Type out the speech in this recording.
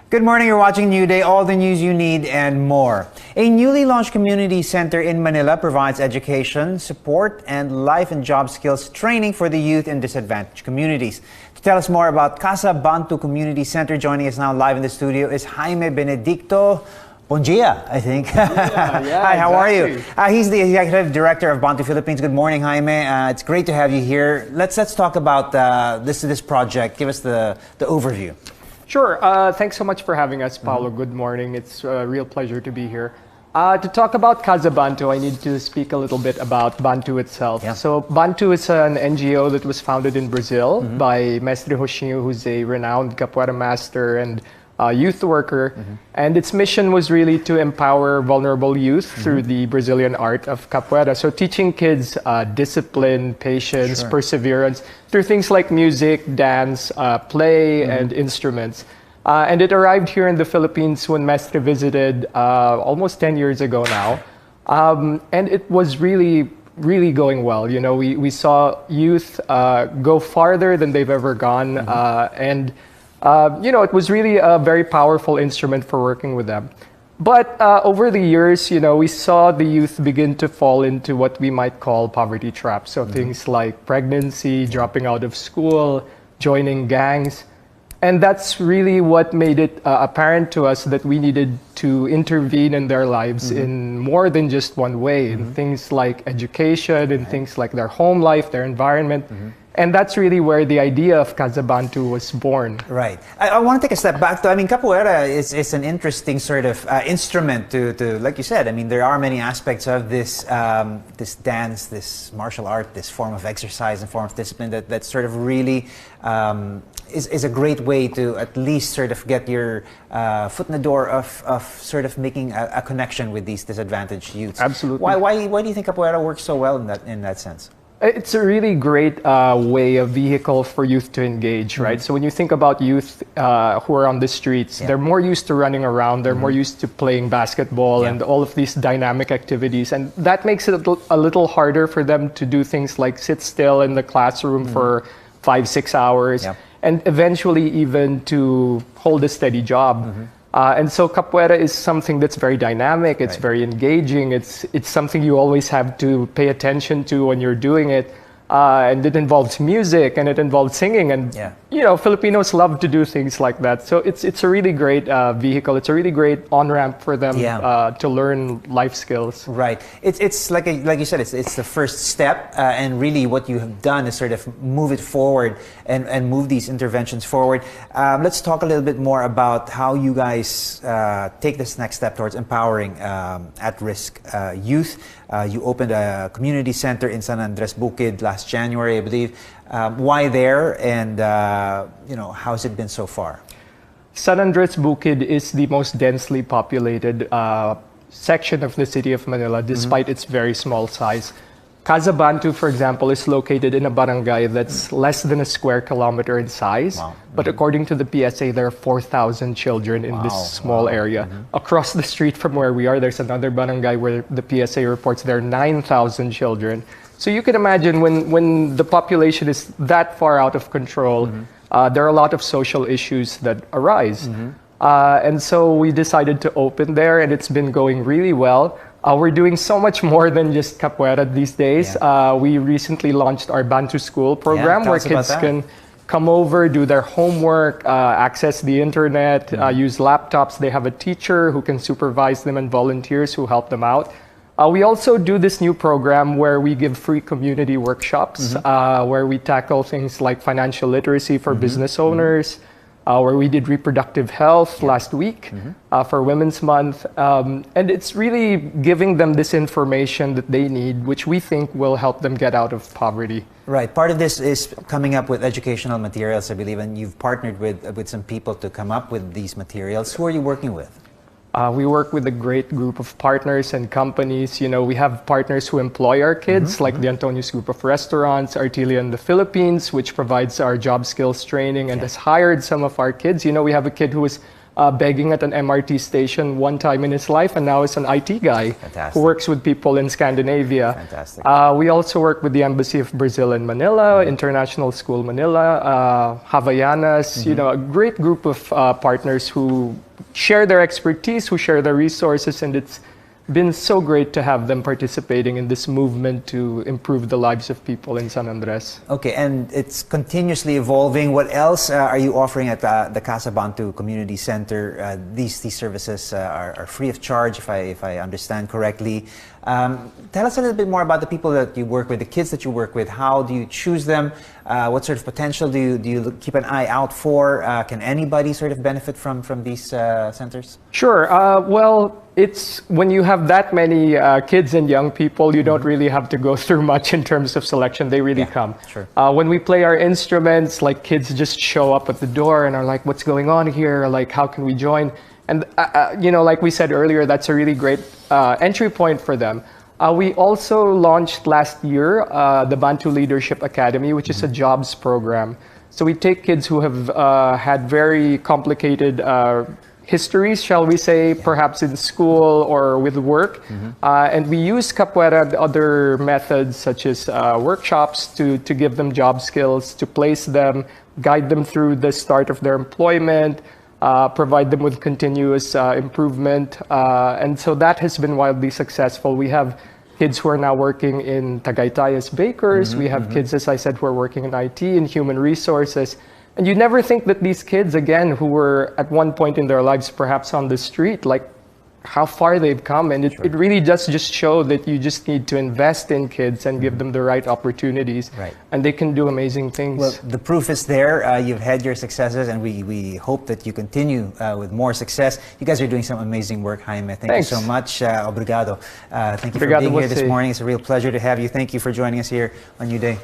Good morning, you're watching New Day, all the news you need and more. A newly launched community center in Manila provides education, support, and life and job skills training for the youth in disadvantaged communities. To tell us more about CASA BANTU Community Center, joining us now live in the studio is Jaime Benedicto. Bon dia, I think. Hi, how are you? He's the Executive Director of BANTU Philippines. Good morning, Jaime. It's great to have you here. Let's talk about this project. Give us the overview. Sure. Thanks so much for having us, Paulo. Good morning. It's a real pleasure to be here. To talk about CASA BANTU, I need to speak a little bit about BANTU itself. Yeah. So BANTU is an NGO that was founded in Brazil by Mestre Rochinho, who's a renowned capoeira master and youth worker. And its mission was really to empower vulnerable youth through the Brazilian art of capoeira. So teaching kids discipline, patience, perseverance through things like music, dance, play, and instruments. And it arrived here in the Philippines when Mestre visited almost 10 years ago now. And it was really going well. You know, we saw youth go farther than they've ever gone. You know, it was really a very powerful instrument for working with them. But over the years, you know, we saw the youth begin to fall into what we might call poverty traps. So things like pregnancy, dropping out of school, joining gangs. And that's really what made it apparent to us that we needed to intervene in their lives in more than just one way, in things like education, in things like their home life, their environment. And that's really where the idea of CASA BANTU was born. Right. I want to take a step back. I mean, capoeira is an interesting sort of instrument to, like you said, I mean, there are many aspects of this this dance, this martial art, this form of exercise and form of discipline that sort of really is a great way to at least sort of get your foot in the door of sort of making a connection with these disadvantaged youths. Absolutely. Why do you think capoeira works so well in that sense? It's a really great way, a vehicle for youth to engage, right? So when you think about youth who are on the streets, they're more used to running around, they're more used to playing basketball and all of these dynamic activities. And that makes it a little harder for them to do things like sit still in the classroom for 5-6 hours and eventually even to hold a steady job. And so capoeira is something that's very dynamic, it's very engaging, it's something you always have to pay attention to when you're doing it. And it involves music and it involves singing, and you know, Filipinos love to do things like that. So it's a really great vehicle. It's a really great on-ramp for them to learn life skills. Right. It's like you said, it's the first step, and really what you have done is sort of move it forward and move these interventions forward. Let's talk a little bit more about how you guys take this next step towards empowering at-risk youth. You opened a community center in San Andres Bukid last January, I believe. Why there, and you know, how has it been so far? San Andres Bukid is the most densely populated section of the city of Manila, despite its very small size. CASA BANTU, for example, is located in a barangay that's less than a square kilometer in size. But according to the PSA, there are 4,000 children in this small area. Across the street from where we are, there's another barangay where the PSA reports there are 9,000 children. So you can imagine when the population is that far out of control, there are a lot of social issues that arise. And so we decided to open there, and it's been going really well. We're doing so much more than just capoeira these days. We recently launched our BANTU School program where kids can come over, do their homework, access the internet, use laptops. They have a teacher who can supervise them and volunteers who help them out. We also do this new program where we give free community workshops, where we tackle things like financial literacy for business owners, where we did reproductive health last week for Women's Month. And it's really giving them this information that they need, which we think will help them get out of poverty. Right. Part of this is coming up with educational materials, I believe, and you've partnered with some people to come up with these materials. Who are you working with? We work with a great group of partners and companies. You know, we have partners who employ our kids, like the Antonius Group of Restaurants, Artilia in the Philippines, which provides our job skills training and has hired some of our kids. You know, we have a kid who was begging at an MRT station one time in his life, and now is an IT guy who works with people in Scandinavia. Fantastic. We also work with the Embassy of Brazil in Manila, International School Manila, Havaianas, you know, a great group of partners who share their expertise, who share their resources, and it's been so great to have them participating in this movement to improve the lives of people in San Andres. Okay, and it's continuously evolving. What else are you offering at the CASA BANTU Community Center? These services are free of charge, if I understand correctly. Tell us a little bit more about the people that you work with, the kids that you work with. How do you choose them? What sort of potential do you keep an eye out for? Can anybody sort of benefit from these centers? Sure. Well, it's when you have that many kids and young people, you don't really have to go through much in terms of selection. They really come. Sure. When we play our instruments, like kids just show up at the door and are like, "What's going on here? Like, how can we join?" And you know, like we said earlier, that's a really great entry point for them. We also launched last year the Bantu Leadership Academy, which is a jobs program. So we take kids who have had very complicated histories, shall we say, perhaps in school or with work. And we use capoeira and other methods such as workshops to give them job skills, to place them, guide them through the start of their employment, provide them with continuous improvement. And so that has been wildly successful. We have kids who are now working in Tagaytay as bakers. We have kids, as I said, who are working in IT and human resources. And you never think that these kids, again, who were at one point in their lives perhaps on the street, like how far they've come. And it really does just show that you just need to invest in kids and give them the right opportunities. Right. And they can do amazing things. Well, the proof is there. You've had your successes, and we hope that you continue with more success. You guys are doing some amazing work, Jaime. Thank you so much. Obrigado. Thank you for being here this morning. It's a real pleasure to have you. Thank you for joining us here on New Day.